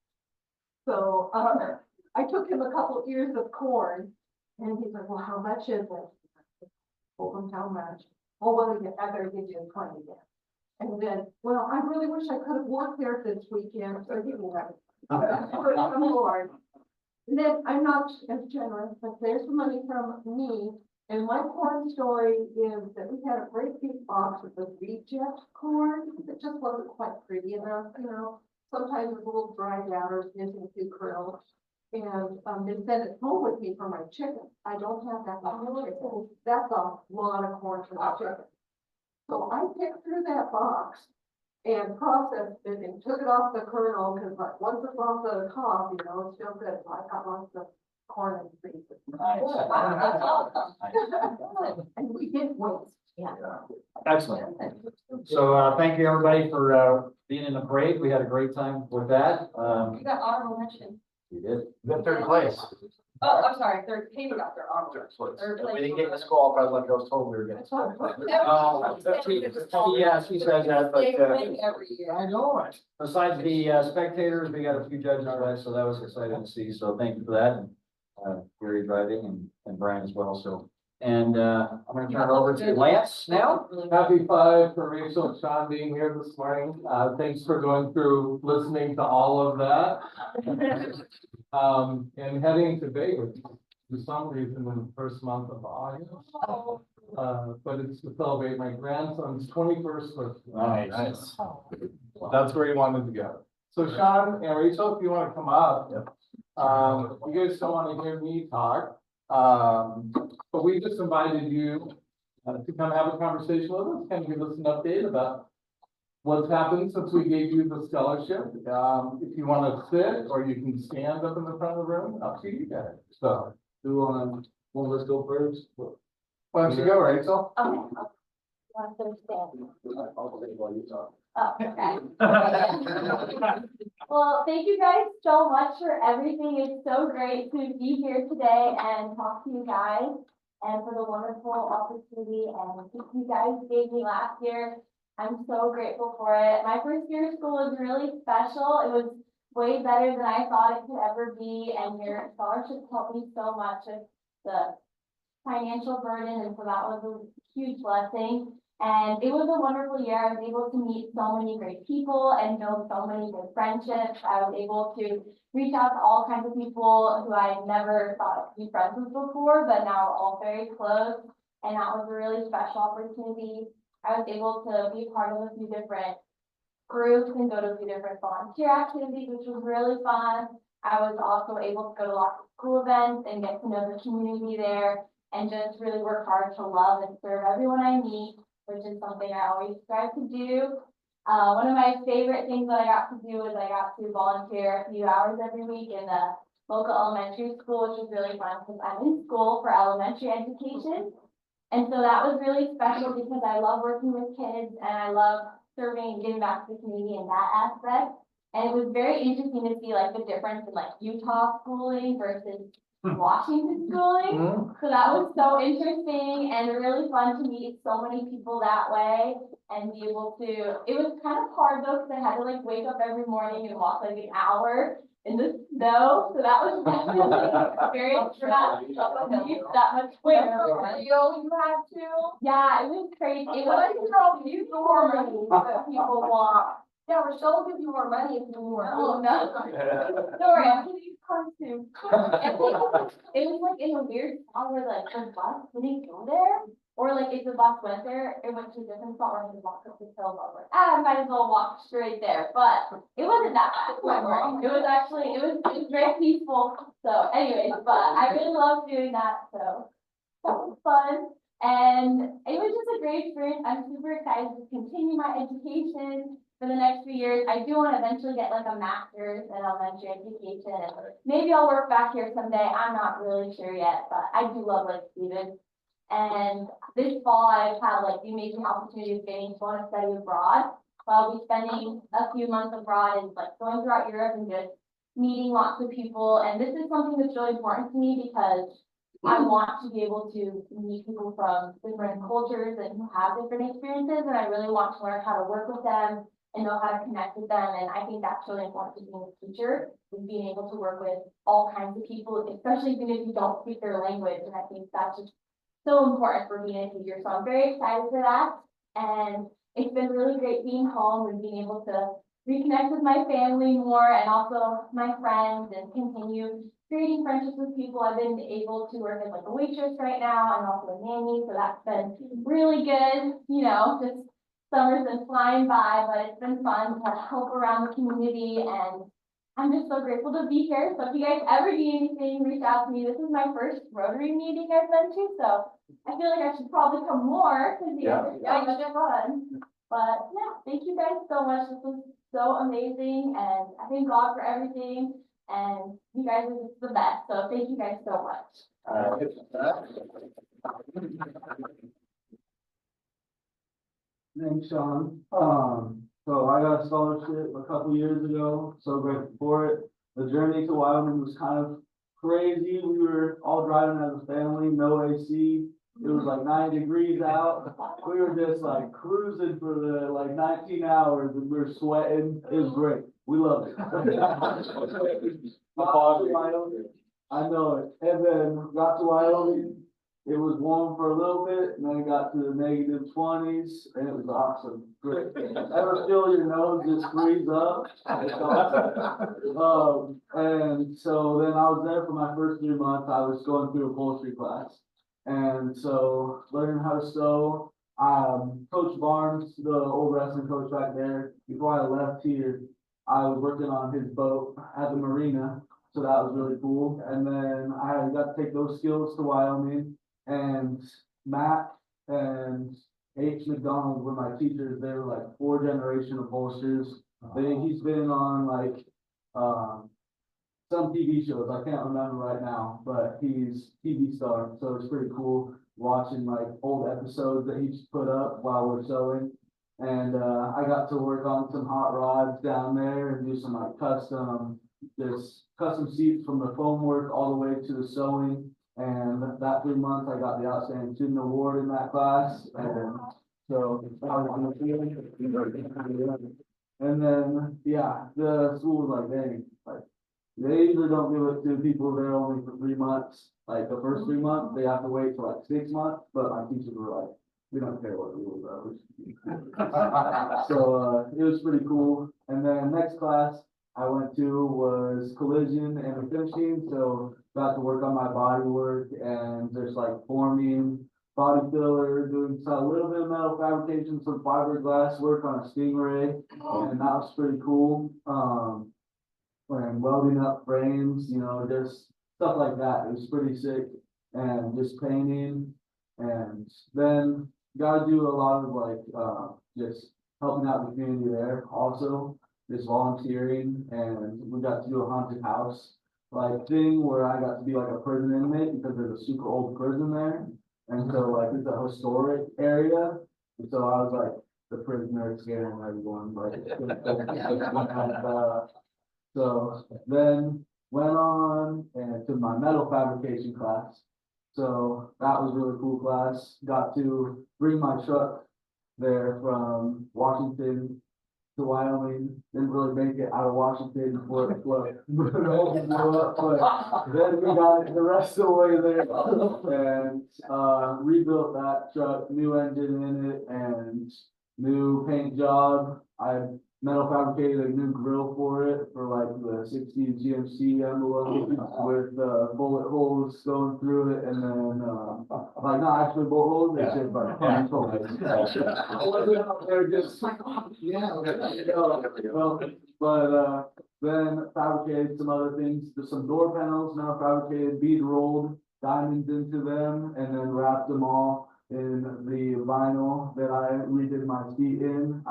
So, I took him a couple ears of corn and he's like, well, how much is it? Told him how much. Oh, well, I better give you 20 then. And then, well, I really wish I could have worked there this weekend, so give me that. That's from Lauren. And then I'm not as generous, but there's some money from me. And my corn story is that we had a great big box with the reject corn. It just wasn't quite pretty enough, you know. Sometimes it's a little dried out or it's missing a few kernels. And, they sent it home with me for my chicken. I don't have that much chicken. That's a lot of corn for my chicken. So I picked through that box and processed it and took it off the kernel, cause like, once it's off the cob, you know, it's still good. So I got lots of corn and beef. And we did waste, yeah. Excellent. So, thank you, everybody, for, being in the parade. We had a great time with that. You got honorable mention. We did. We got third place. Oh, I'm sorry, third, Katie got their honorable. Third place. We didn't get in the school, I was like, I was told we were getting. Yeah, she says that, They but, win every year. I know it. Besides the spectators, we got a few judges left, so that was exciting to see, so thank you for that. And Gary driving and Brian as well, so. And I'm gonna turn it over to Lance now. Happy 5 for Rachel and Sean being here this morning. Thanks for going through, listening to all of that. And heading to Vegas for some reason in the first month of August. But it's to celebrate my grandson's 21st birthday. Nice. That's where he wanted to go. So Sean and Rachel, if you want to come up. You guys don't want to hear me talk. But we just invited you to come have a conversation with us, kind of give us an update about what's happened since we gave you the scholarship. If you want to sit or you can stand up in the front of the room, up to you guys. So, who let's go first? Why don't you go, Rachel? Okay. Want to stand? I'll say while you talk. Oh, okay. Well, thank you guys so much for everything. It's so great to be here today and talk to you guys and for the wonderful opportunity and gift you guys gave me last year. I'm so grateful for it. My first year of school was really special. It was way better than I thought it could ever be, and your scholarships helped me so much with the financial burden, and so that was a huge blessing. And it was a wonderful year. I was able to meet so many great people and build so many good friendships. I was able to reach out to all kinds of people who I never thought I'd be friends with before, but now we're all very close. And that was a really special opportunity. I was able to be part of a few different groups and go to a few different volunteer activities, which was really fun. I was also able to go to lots of school events and get to know the community there and just really work hard to love and serve everyone I meet, which is something I always strive to do. One of my favorite things that I got to do is I got to volunteer a few hours every week in the local elementary school, which was really fun because I'm in school for elementary education. And so that was really special because I love working with kids and I love serving and giving back to the community in that aspect. And it was very interesting to see like the difference in like Utah schooling versus Washington schooling. So that was so interesting and really fun to meet so many people that way and be able to, it was kind of hard though, because I had to like wake up every morning and walk like an hour in the snow. So that was definitely an experience for that much quicker. You had to? Yeah, it was crazy. It was more money that people want. Yeah, Rochelle will give you more money if you want. Oh, no. Sorry, I'm gonna use cards too. It was like in a weird spot where like the bus didn't go there. Or like if the bus went there, it went to a different spot where I could walk up the hill. I was like, I might as well walk straight there. But it wasn't that bad. It was actually, it was very peaceful. So anyways, but I really loved doing that. So that was fun. And it was just a great experience. I'm super excited to continue my education for the next few years. I do want to eventually get like a master's in elementary education. And maybe I'll work back here someday. I'm not really sure yet, but I do love Lake Stevens. And this fall, I've had like the amazing opportunity of getting to want to study abroad. So I'll be spending a few months abroad and like going throughout Europe and just meeting lots of people. And this is something that's really important to me because I want to be able to meet people from different cultures and who have different experiences. And I really want to learn how to work with them and know how to connect with them. And I think that's really important to being a teacher, is being able to work with all kinds of people, especially even if you don't speak their language. And I think that's just so important for being a teacher. So I'm very excited for that. And it's been really great being home and being able to reconnect with my family more and also my friends and continue creating friendships with people. I've been able to work as like a waitress right now and also a nanny. So that's been really good. You know, just summer's been flying by, but it's been fun to help around the community. And I'm just so grateful to be here. So if you guys ever need anything, reach out to me. This is my first Rotary meeting I've been to, so I feel like I should probably come more because you guys are so much fun. But yeah, thank you guys so much. This was so amazing, and I thank God for everything. And you guys are just the best. So thank you guys so much. Thanks, Sean. So I got a scholarship a couple years ago, so grateful for it. The journey to Wyoming was kind of crazy. We were all driving as a family, no AC. It was like 90 degrees out. We were just like cruising for the like 19 hours and we were sweating. It was great. We loved it. I know it. And then got to Wyoming. It was warm for a little bit and then it got to the -20s and it was awesome. Great. Ever feel your nose just freeze up? It's awesome. And so then I was there for my first 3 months. I was going through upholstery class. And so learning how to sew, Coach Barnes, the old wrestling coach back there, before I left here, I was working on his boat at the marina. So that was really cool. And then I got to take those skills to Wyoming, and Matt and H. McDonald were my teachers. They were like 4th-generation upholsterers. He's been on like, some TV shows, I can't remember right now, but he's TV star, so it's pretty cool watching like old episodes that he's put up while we're sewing. And I got to work on some hot rods down there and do some like custom seats from the foam work all the way to the sewing. And that 3 months, I got the Outstanding Student Award in that class, and so that was a good feeling. And then, yeah, the school was like, dang, like, they usually don't give it to people there only for 3 months. Like the first 3 months, they have to wait for like 6 months, but my teachers were like, we don't care what rules are. So, it was pretty cool. And then next class I went to was collision and finishing, so got to work on my body work and just like forming, body filler, doing a little bit of metal fabrication, some fiberglass work on a Stingray, and that was pretty cool. And welding up frames, you know, just stuff like that. It was pretty sick, and just painting, and then got to do a lot of like, just helping out the community there also, just volunteering, and we got to do a haunted house like thing where I got to be like a prison inmate because there's a super old prison there. And so like it's a historic area. And so I was like the prisoner scaring everyone, like so then went on and to my metal fabrication class. So that was a really cool class. Got to bring my truck there from Washington to Wyoming. Didn't really make it out of Washington before it blew up, but then we got it the rest of the way there and rebuilt that truck, new engine in it and new paint job. I metal fabricated a new grill for it for like the 60 GMC envelope with bullet holes going through it, and then like not actually bullet holes, it's just like punch holes. I wasn't out there just but then fabricated some other things, some door panels, now fabricated, bead rolled diamonds into them, and then wrapped them all in the vinyl that I redid my seat in.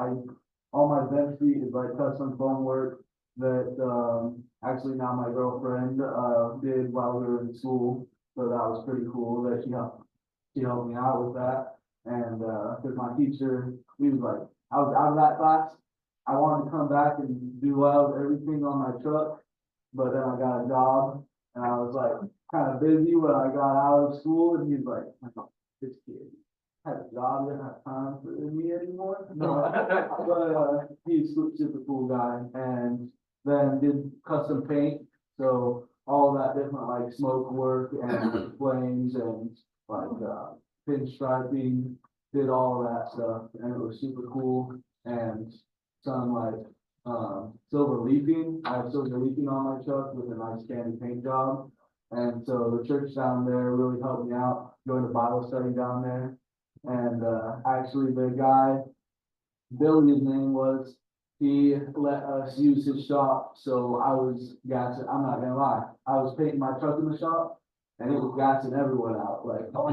All my bench seat is like custom foam work that, actually now my girlfriend, did while we were in school. So that was pretty cool that she helped me out with that. And, cause my teacher, he was like, I was out of that class. I wanted to come back and do everything on my truck, but then I got a job and I was like kind of busy when I got out of school, and he's like, this kid had a job, didn't have time for me anymore. No, but he's super cool guy, and then did custom paint. So all that different like smoke work and flames and like pinstriping, did all that stuff, and it was super cool. And some like silver leafing. I have silver leafing on my truck with a nice candy paint job. And so the church down there really helped me out, going to Bible study down there. And actually the guy, Billy, his name was, he let us use his shop, so I was gassing, I'm not gonna lie, I was painting my truck in the shop. And it was gassing everyone out, like, oh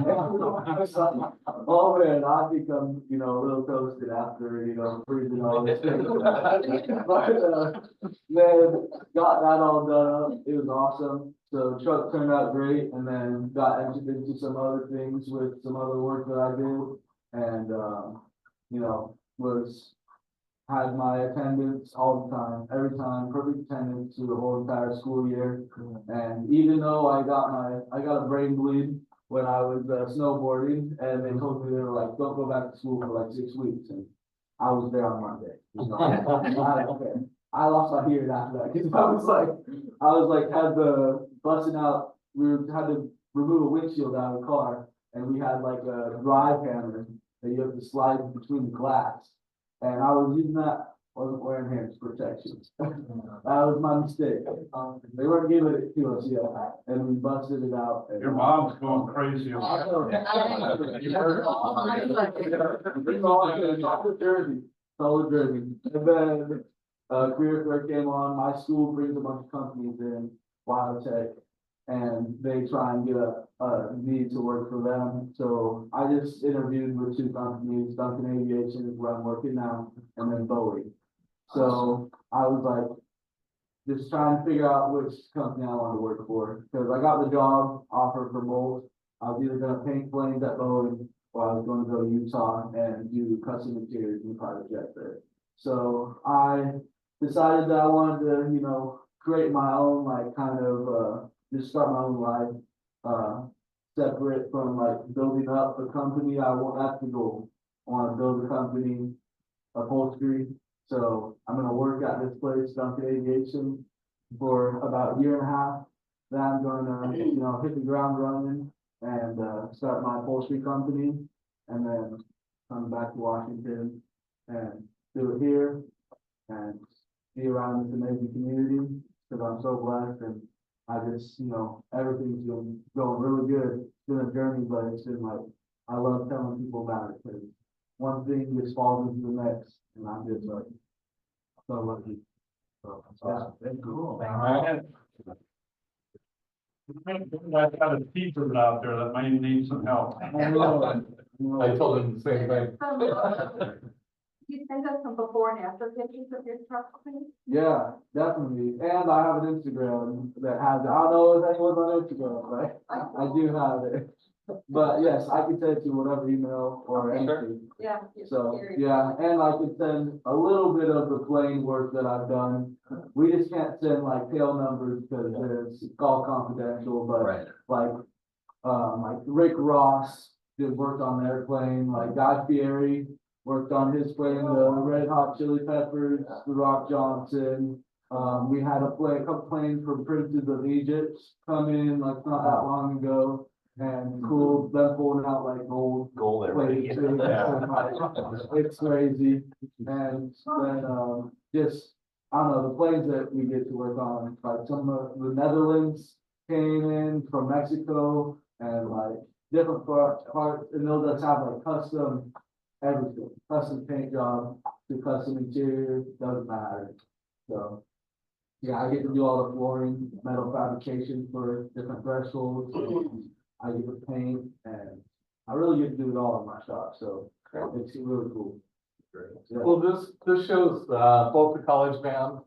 man, I become, you know, a little toasted after, you know, freezing all this. But, man, got that all done up, it was awesome, so truck turned out great, and then got entered into some other things with some other work that I did. And, you know, had my attendance all the time, every time, perfect attendance through the whole entire school year. And even though I got a brain bleed when I was snowboarding, and they told me, they were like, don't go back to school for like 6 weeks, and I was there on Monday. You know? Okay. I lost my hearing after that, because I was like, had the busting out, had to remove a windshield out of the car, and we had like a drive hammer that you have to slide between the glass. And I was using that, wasn't wearing hands protection. That was my mistake. They weren't giving it to us yet, and we busted it out. Your mom's going crazy. You heard it. Solid jersey, solid jersey. And then, Career Fair came on, my school brings a bunch of companies in, biotech, and they try and get me to work for them. So I just interviewed with 2 companies, Duncan Aviation is where I'm working now, and then Boeing. So I was like, just trying to figure out which company I want to work for, because I got the job offer for both. I was either gonna paint planes at Boeing, or I was gonna go to Utah and do custom interiors in the private jet there. So I decided that I wanted to, you know, create my own, like, kind of, just start my own life, separate from like building up a company. That's the goal. I want to build a company, upholstery. So I'm gonna work at this place, Duncan Aviation, for about a year and a half. Then I'm gonna, you know, hit the ground running and start my upholstery company, and then come back to Washington and do it here and be around this amazing community, because I'm so blessed. And I just, you know, everything's been going really good. It's been a journey, but it's been like, I love telling people about it, because one thing just falls into the next, and I'm just like, so lucky. So, yeah, very cool. I've got a teacher out there that may need some help. I told him the same thing. You send us some before and after pictures of your truck, please? Yeah, definitely. And I have an Instagram that has, I don't know if anyone's on Instagram, but I do have it. But yes, I can send you whatever email or anything. Yeah. So, yeah, and I could send a little bit of the plane work that I've done. We just can't send like tail numbers because it's all confidential, but like Rick Ross did work on the airplane, like Guy Fieri worked on his plane, the Red Hot Chili Peppers, the Rock Johnson. We had a couple planes from Princes of Egypt come in like not that long ago. And cool, them pulling out like gold plates. It's crazy. And then, just, I don't know, the planes that we get to work on, like some of the Netherlands came in from Mexico, and like different parts, and they'll just have like custom everything, custom paint job to custom interior, doesn't matter. So, yeah, I get to do all the flooring, metal fabrication for different thresholds. I get to paint, and I really get to do it all in my shop, so it's really cool. Yeah. Well, this shows, both the college band,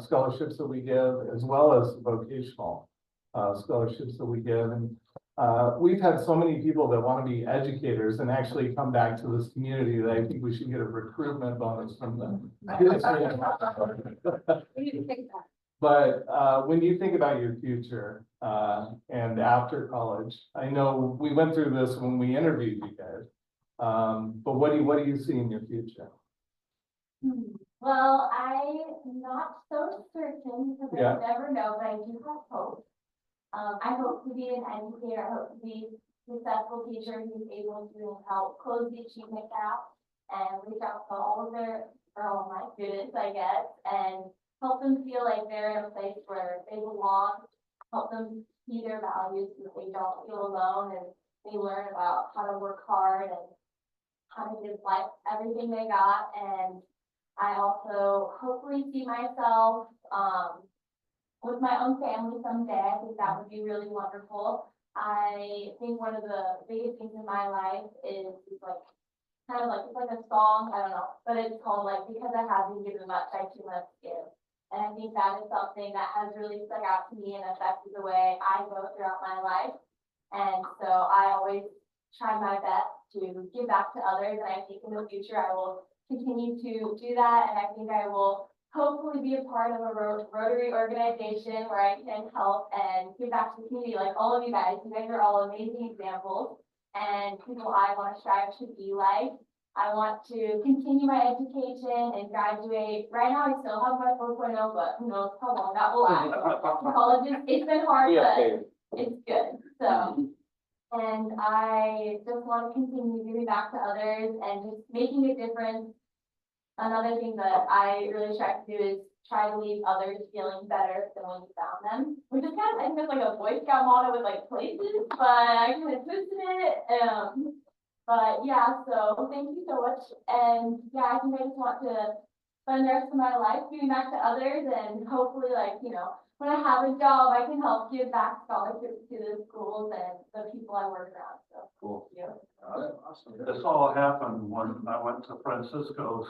scholarships that we give, as well as vocational, scholarships that we give. And, we've had so many people that want to be educators and actually come back to this community that I think we should get a recruitment bonus from them. We need to take that. But when you think about your future and after college, I know we went through this when we interviewed you guys. But what do you see in your future? Well, I'm not so certain because Yeah. I never know, but I do have hope. I hope to be an educator. I hope to be a successful teacher who's able to help close the achievement gap and reach out to all of my students, I guess, and help them feel like they're in a place where they belong, help them see their values so that they don't feel alone, and they learn about how to work hard and how to give life everything they got. And I also hopefully see myself, with my own family someday. I think that would be really wonderful. I think one of the biggest things in my life is like, kind of like, it's like a song, I don't know, but it's called like, because I haven't given much, I too much give. And I think that is something that has really stuck out to me and affected the way I go throughout my life. And so I always try my best to give back to others, and I think in the future I will continue to do that, and I think I will hopefully be a part of a Rotary organization where I can help and give back to the community, like all of you guys. You guys are all amazing examples and people I want to strive to be like. I want to continue my education and graduate. Right now, I still have my 4.0, but who knows how long that will last. College it's been hard, but it's good. So, and I just want to continue giving back to others and just making a difference. Another thing that I really try to do is try to leave others feeling better than when you found them, which is kind of, I think it's like a Boy Scout motto with like places, but I kind of twisted it. But yeah, so thank you so much. And yeah, I think I just want to spend the rest of my life giving back to others, and hopefully, like, you know, when I have a job, I can help give back scholarships to the schools and the people I work around. So, Cool. thank you. This all happened when I went to Francisco's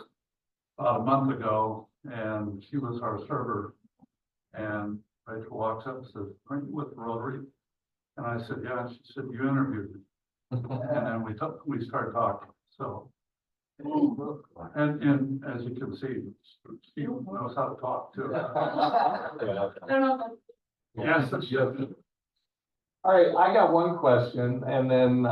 about a month ago, and she was our server. And Rachel walks up and says, "Aren't you with Rotary?" And I said, "Yeah." She said, "You interviewed me." And then we started talking, so. And as you can see, Steve knows how to talk too. I don't know if Yes, yes. All right, I got one question, and then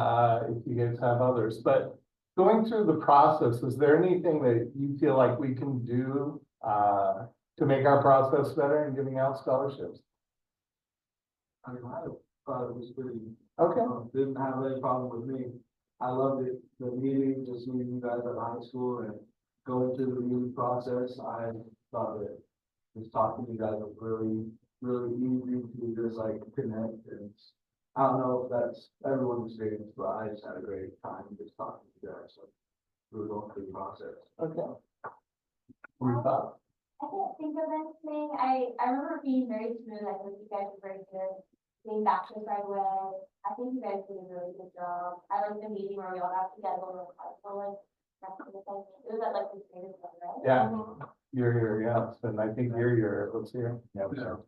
if you guys have others, but going through the process, is there anything that you feel like we can do to make our process better in giving out scholarships? I mean, I thought it was pretty, Okay. didn't have any problem with me. I loved it, the meeting, just meeting you guys at high school and going through the meeting process. I thought that just talking to you guys was really, really easy to just like connect. And I don't know if that's everyone's experience, but I just had a great time just talking to you guys. So we were going through the process. Okay. What you thought? I can't think of anything. I remember being very smooth. I think you guys were very good. Getting back to us right away. I think you guys did a really good job. I like the meeting where we all got together and it was at like the state of right? Yeah, you're here, yeah, it's been, I think you're here, let's hear. Yeah. So,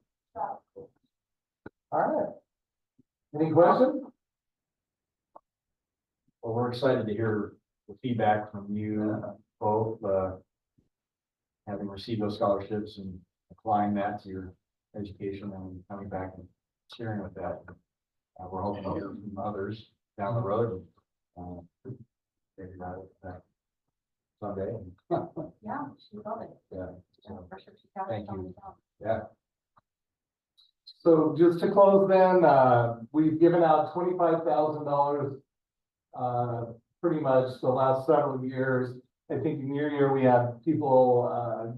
All right. Any questions? Well, we're excited to hear the feedback from you both, having received those scholarships and applying that to your education and coming back and sharing with that. We're hoping to hear from others down the road. Figure out that someday. Yeah, she loved it. Yeah. So, for sure, she's got it Thank on you. the job. Yeah. So just to close then, we've given out $25,000 pretty much the last several years. I think in your year, we had people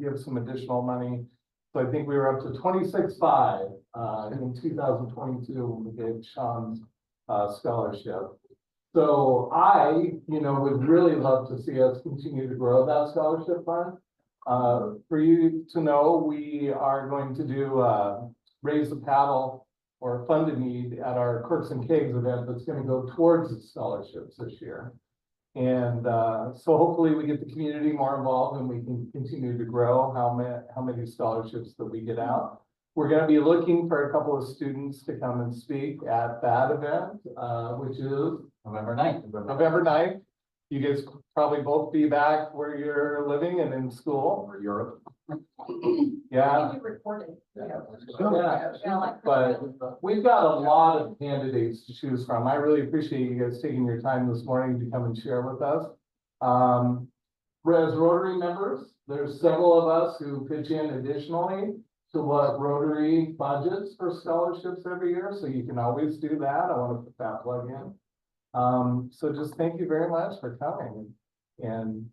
give some additional money. So I think we were up to 26.5 in 2022 when we gave Sean's scholarship. So I, would really love to see us continue to grow that scholarship fund. For you to know, we are going to do Raise the Paddle or Fund a Need at our Clerks and Kegs event that's going to go towards the scholarships this year. And so hopefully we get the community more involved and we can continue to grow how many scholarships that we get out. We're going to be looking for a couple of students to come and speak at that event, which is November 9th. November 9th. You guys probably both be back where you're living and in school. Or Europe. Yeah. You recorded, you know. Yeah. Like- But we've got a lot of candidates to choose from. I really appreciate you guys taking your time this morning to come and share with us. As Rotary members, there's several of us who pitch in additionally to what Rotary budgets for scholarships every year, so you can always do that. I want to put that plug in. So just thank you very much for coming and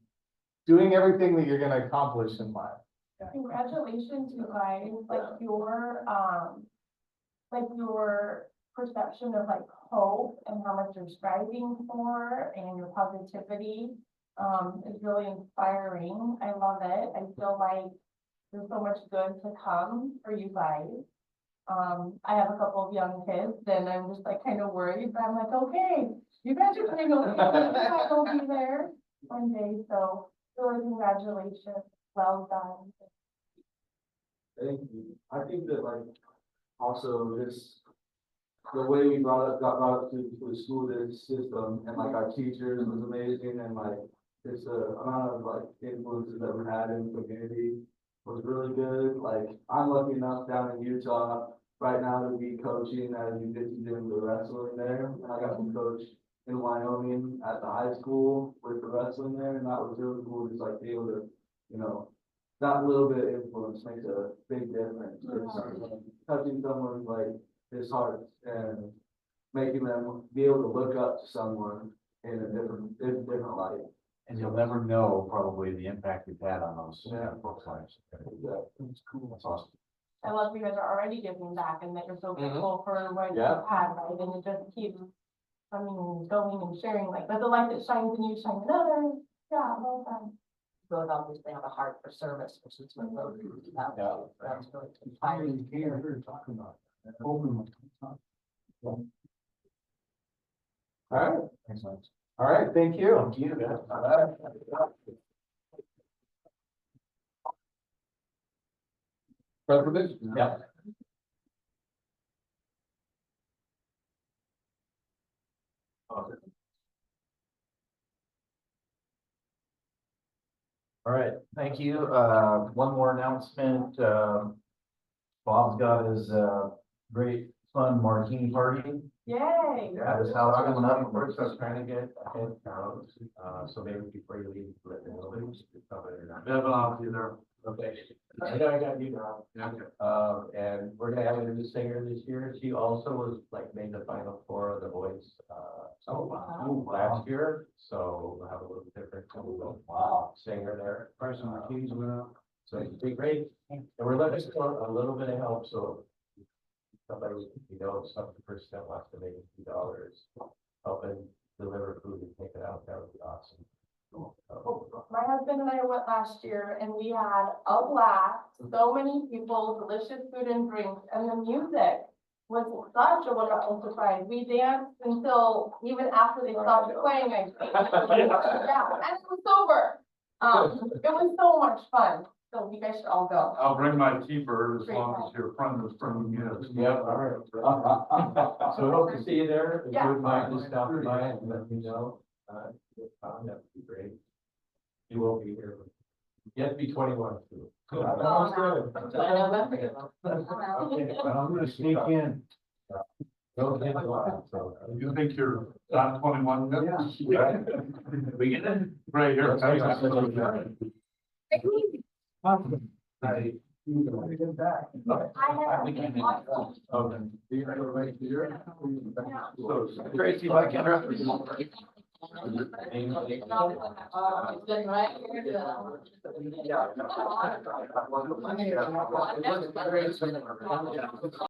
doing everything that you're going to accomplish in life. congratulations, you guys, your perception of like hope and how much you're striving for and your positivity is really inspiring. I love it. I feel like there's so much good to come for you guys. I have a couple of young kids and I'm just like kind of worried, but I'm like, okay, you guys are doing okay. I will be there one day, so really congratulations, well done. Thank you. I think that like, also this, the way we got brought up to the school system and like our teachers was amazing and like, this amount of like influences that we had in the community was really good. Like, I'm lucky enough down in Utah right now to be coaching at a jiu-jitsu gym for wrestling there. And I got to coach in Wyoming at the high school with the wrestling there, and that was really cool, just like be able to, you know, that little bit of influence makes a big difference. It's touching someone's like his heart and making them be able to look up to someone in a different light. And you'll never know probably the impact you've had on those folks' lives. That's cool. That's awesome. I love you guys are already giving back and that you're so grateful for what you've Yeah. had, right? And it just keeps coming and going and sharing, like, let the light that shines in you shine in others. Yeah, well done. Really obviously have a heart for service, which is what Rotary is about. Yeah. That's really inspiring. Talking about that. Open. All right, Excellent. all right, thank you. Thank you. President? Yeah. All right, thank you. One more announcement. Bob's got his great fun martini party Yay. at his house coming up. We're just trying to get ahead now. So maybe before you leave, let me know. Devin, I'll be there. Okay. I know I got you now. And we're gonna have a new singer this year. She also was like made the final four of The Voice, last year. So we'll have a little different, singer there. Price on the keys went up. So it'd be great. And we're looking for a little bit of help, so somebody, you know, if some person that wants to make $2, helping deliver food and take it out, that would be awesome. My husband and I went last year and we had a blast, so many people, delicious food and drinks, and the music was such a wonderful surprise. We danced until even after they stopped playing, I think. Yeah, and it was sober. It was so much fun, so you guys should all go. I'll bring my T-bird as long as your friend is bringing his. Yeah, all right. So we hope to see you there. If you Yeah. wouldn't mind just stopping by and let me know. That would be great. You won't be here, but you have to be 21 too. Sounds good. Okay, But I'm gonna sneak in. Don't get a lot, so. You think you're not 21 yet? Yeah. We get it? Right here. I- Okay. Tracy, if I can interrupt you. Right here.